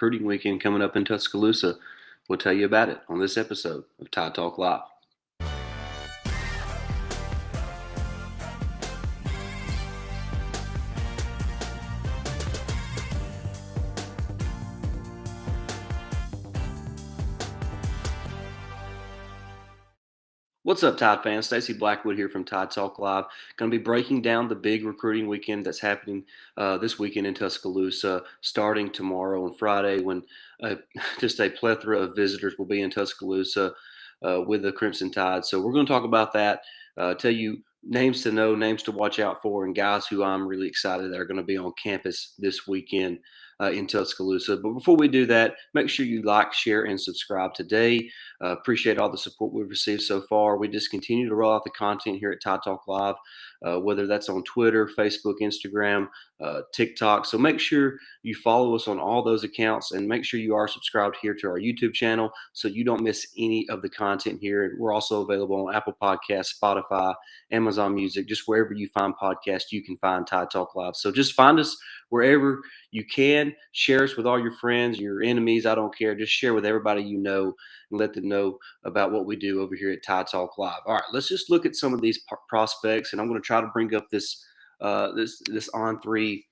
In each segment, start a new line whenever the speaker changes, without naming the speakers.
recruiting weekend coming up in Tuscaloosa. We'll tell you about it on this episode of Tide Talk Live. What's up, Tide fans? Stacey Blackwood here from Tide Talk Live. Going to be breaking down the big recruiting weekend that's happening this weekend in Tuscaloosa, starting tomorrow and Friday, when just a plethora of visitors will be in Tuscaloosa with the Crimson Tide. So we're going to talk about that, tell you names to know, names to watch out for, and guys who I'm really excited that are going to be on campus this weekend in Tuscaloosa. But before we do that, make sure you like, share, and subscribe today. Appreciate all the support we've received so far. We just continue to roll out the content here at Tide Talk Live, whether that's on Twitter, Facebook, Instagram, TikTok. So make sure you follow us on all those accounts, and make sure you are subscribed here to our YouTube channel so you don't miss any of the content here. And we're also available on Apple Podcasts, Spotify, Amazon Music, just wherever you find podcasts, you can find Tide Talk Live. So just find us wherever you can. Share us with all your friends, your enemies. I don't care. Just share with everybody you know and let them know about what we do over here at Tide Talk Live. All right, let's just look at some of these prospects, and I'm going to try to bring up this On3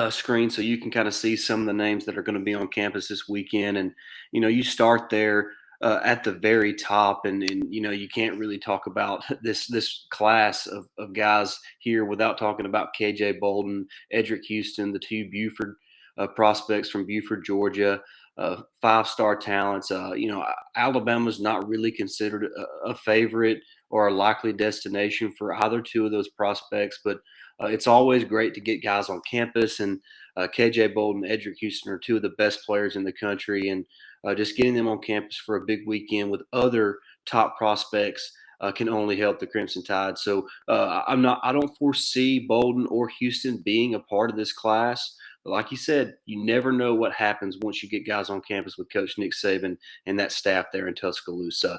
screen so you can kind of see some of the names that are going to be on campus this weekend. And you start there at the very top, and you can't really talk about this class of guys here without talking about KJ Bolden, Eddrick Houston, the two Buford prospects from Buford, Georgia. Five-star talents. Alabama's not really considered a favorite or a likely destination for either two of those prospects, but it's always great to get guys on campus. And KJ Bolden, Eddrick Houston are two of the best players in the country, and just getting them on campus for a big weekend with other top prospects can only help the Crimson Tide. So I don't foresee Bolden or Houston being a part of this class. But like you said, you never know what happens once you get guys on campus with Coach Nick Saban and that staff there in Tuscaloosa.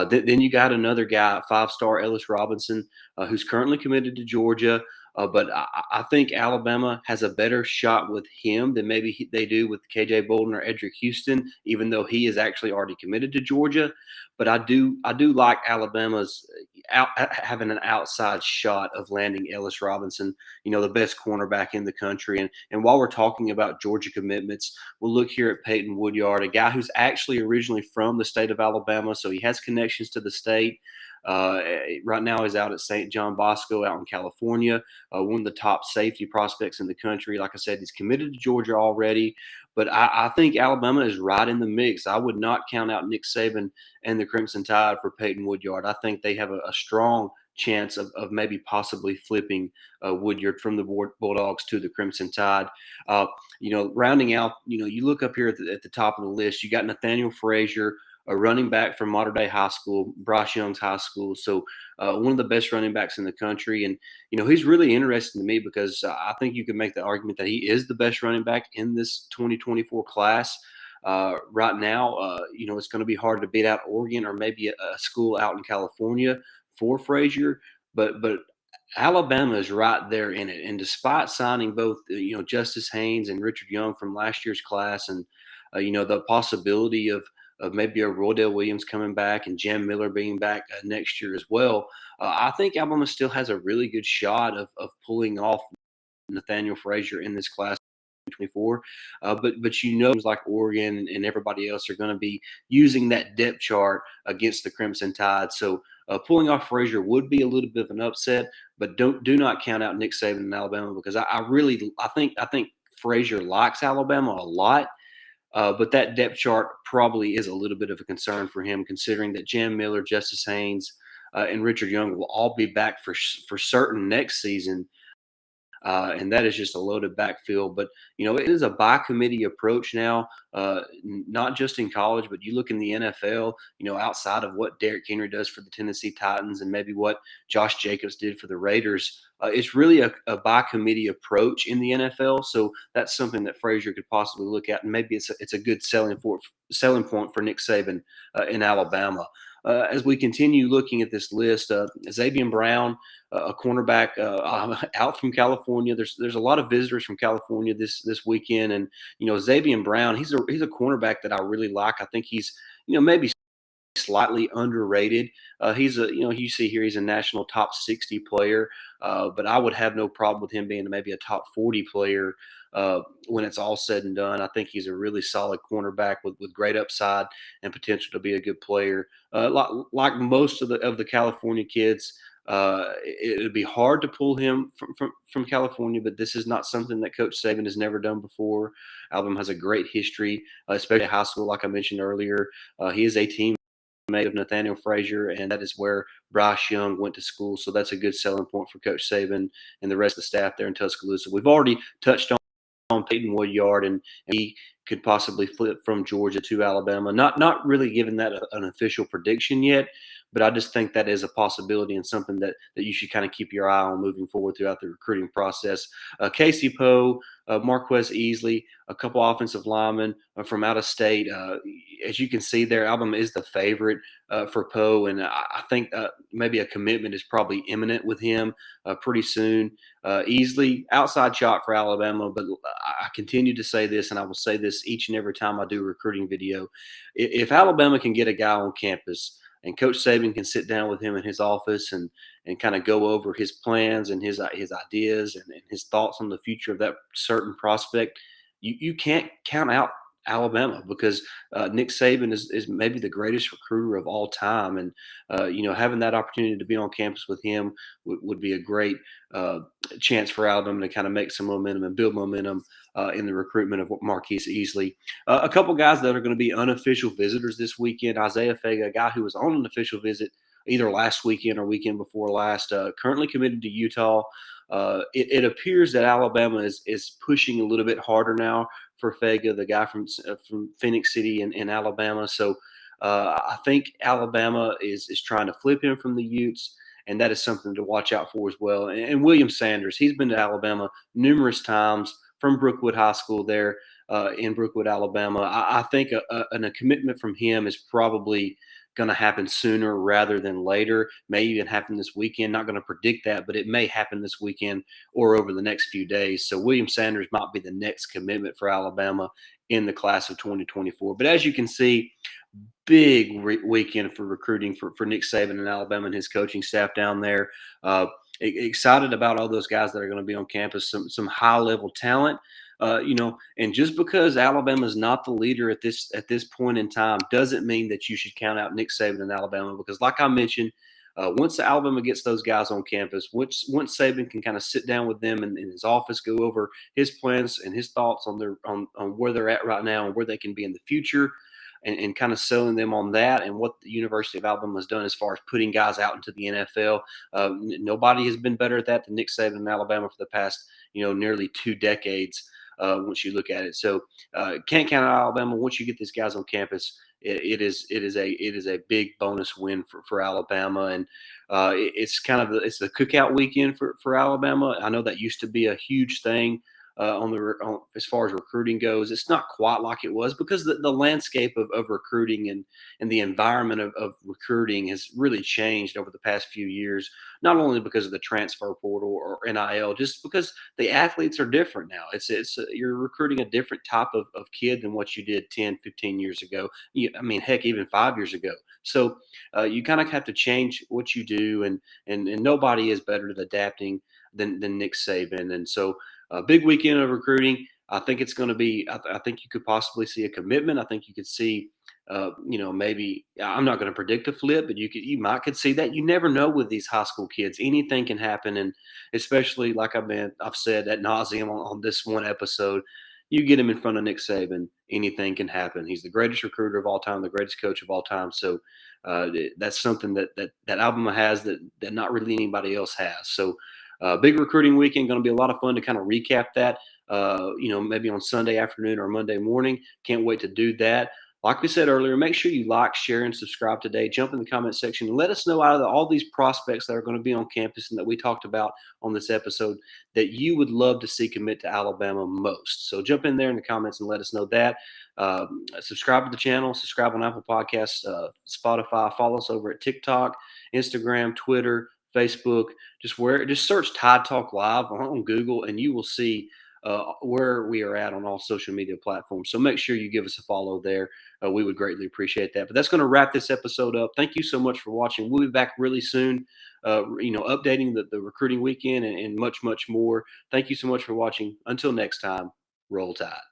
Then you got another guy, five-star Ellis Robinson, who's currently committed to Georgia. But I think Alabama has a better shot with him than maybe they do with KJ Bolden or Eddrick Houston, even though he is actually already committed to Georgia. But I do like Alabama's having an outside shot of landing Ellis Robinson, the best cornerback in the country. And while we're talking about Georgia commitments, we'll look here at Peyton Woodyard, a guy who's actually originally from the state of Alabama, so he has connections to the state. Right now he's out at St. John Bosco out in California, one of the top safety prospects in the country. Like I said, he's committed to Georgia already, but I think Alabama is right in the mix. I would not count out Nick Saban and the Crimson Tide for Peyton Woodyard. I think they have a strong chance of maybe possibly flipping Woodyard from the Bulldogs to the Crimson Tide. Rounding out, you look up here at the top of the list, you got Nathaniel Frazier, a running back from Mater Dei High School, Bryce Young's high school. So one of the best running backs in the country. And, he's really interesting to me because I think you can make the argument that he is the best running back in this 2024 class. Right now, it's going to be hard to beat out Oregon or maybe a school out in California for Frazier. But Alabama is right there in it. And despite signing both, Justice Haynes and Richard Young from last year's class, and, the possibility of maybe a Roydell Williams coming back and Jam Miller being back next year as well, I think Alabama still has a really good shot of pulling off Nathaniel Frazier in this class 2024. But like Oregon and everybody else are going to be using that depth chart against the Crimson Tide. So pulling off Frazier would be a little bit of an upset, but do not count out Nick Saban in Alabama, because I think Frazier likes Alabama a lot. But that depth chart probably is a little bit of a concern for him, considering that Jam Miller, Justice Haynes, and Richard Young will all be back for certain next season. And that is just a loaded backfield. But, it is a by-committee approach now, not just in college, but you look in the NFL, outside of what Derrick Henry does for the Tennessee Titans and maybe what Josh Jacobs did for the Raiders. It's really a by-committee approach in the NFL. So that's something that Frazier could possibly look at. And maybe it's a good selling point for Nick Saban in Alabama. as we continue looking at this list, Zabien Brown, a cornerback out from California. There's a lot of visitors from California this weekend, and Zabien Brown, he's a cornerback that I really like. I think he's maybe slightly underrated. You see here he's a national top 60 player, but I would have no problem with him being maybe a top 40 player when it's all said and done. I think he's a really solid cornerback with great upside and potential to be a good player. Like most of the California kids. It would be hard to pull him from California, but this is not something that Coach Saban has never done before. Alabama has a great history, especially high school, like I mentioned earlier. He is a team made of Nathaniel Frazier, and that is where Bryce Young went to school. So that's a good selling point for Coach Saban and the rest of the staff there in Tuscaloosa. We've already touched on Peyton Woodyard, and he could possibly flip from Georgia to Alabama. Not really giving that an official prediction yet, but I just think that is a possibility and something that you should kind of keep your eye on moving forward throughout the recruiting process. Casey Poe, Marques Easley, a couple offensive linemen from out of state. As you can see there, Alabama is the favorite for Poe, and I think maybe a commitment is probably imminent with him pretty soon. Easley, outside shot for Alabama, but I continue to say this, and I will say this each and every time I do a recruiting video. If Alabama can get a guy on campus and Coach Saban can sit down with him in his office and kind of go over his plans and his ideas and his thoughts on the future of that certain prospect, you can't count out Alabama because Nick Saban is maybe the greatest recruiter of all time, and having that opportunity to be on campus with him would be a great chance for Alabama to kind of make some momentum and build momentum in the recruitment of Marques Easley. A couple guys that are going to be unofficial visitors this weekend: Isaiah Fega, a guy who was on an official visit either last weekend or weekend before last, currently committed to Utah. It appears that Alabama is pushing a little bit harder now for Fega, the guy from Phoenix City in Alabama. So I think Alabama is trying to flip him from the Utes, and that is something to watch out for as well. And William Sanders, he's been to Alabama numerous times from Brookwood High School there in Brookwood, Alabama. I think a commitment from him is probably going to happen sooner rather than later. May even happen this weekend. Not going to predict that, but it may happen this weekend or over the next few days. So William Sanders might be the next commitment for Alabama in the class of 2024. But as you can see, big weekend for recruiting for Nick Saban and Alabama and his coaching staff down there. Excited about all those guys that are going to be on campus. Some high level talent. And just because Alabama is not the leader at this point in time doesn't mean that you should count out Nick Saban and Alabama, because like I mentioned, once Alabama gets those guys on campus, once Saban can kind of sit down with them in his office, go over his plans and his thoughts on where they're at right now and where they can be in the future, and kind of selling them on that and what the University of Alabama has done as far as putting guys out into the NFL. Nobody has been better at that than Nick Saban in Alabama for the past nearly 2 decades. Once you look at it, so can't count out Alabama. Once you get these guys on campus, it is a big bonus win for Alabama, and it's kind of it's the cookout weekend for Alabama. I know that used to be a huge thing as far as recruiting goes. It's not quite like it was because the landscape of recruiting and the environment of recruiting has really changed over the past few years, not only because of the transfer portal or NIL, just because the athletes are different now. You're recruiting a different type of kid than what you did 10, 15 years ago. Heck, even 5 years ago. So you kind of have to change what you do, and nobody is better at adapting than Nick Saban. And so a big weekend of recruiting. I think it's going to be. I think you could possibly see a commitment. I think you could see, maybe I'm not going to predict a flip, but you might could see that. You never know with these high school kids. Anything can happen, and especially like I've said ad nauseum on this one episode. You get him in front of Nick Saban, anything can happen. He's the greatest recruiter of all time, the greatest coach of all time. So that's something that Alabama has that not really anybody else has. So. Big recruiting weekend, going to be a lot of fun to kind of recap that, maybe on Sunday afternoon or Monday morning. Can't wait to do that. Like we said earlier, make sure you like, share, and subscribe today. Jump in the comment section and let us know out of all these prospects that are going to be on campus and that we talked about on this episode that you would love to see commit to Alabama most. So jump in there in the comments and let us know that. Subscribe to the channel, subscribe on Apple Podcasts, Spotify. Follow us over at TikTok, Instagram, Twitter, Facebook. Just search Tide Talk Live on Google and you will see where we are at on all social media platforms. So make sure you give us a follow there. We would greatly appreciate that. But that's going to wrap this episode up. Thank you so much for watching. We'll be back really soon, updating the recruiting weekend and much, much more. Thank you so much for watching. Until next time, roll Tide.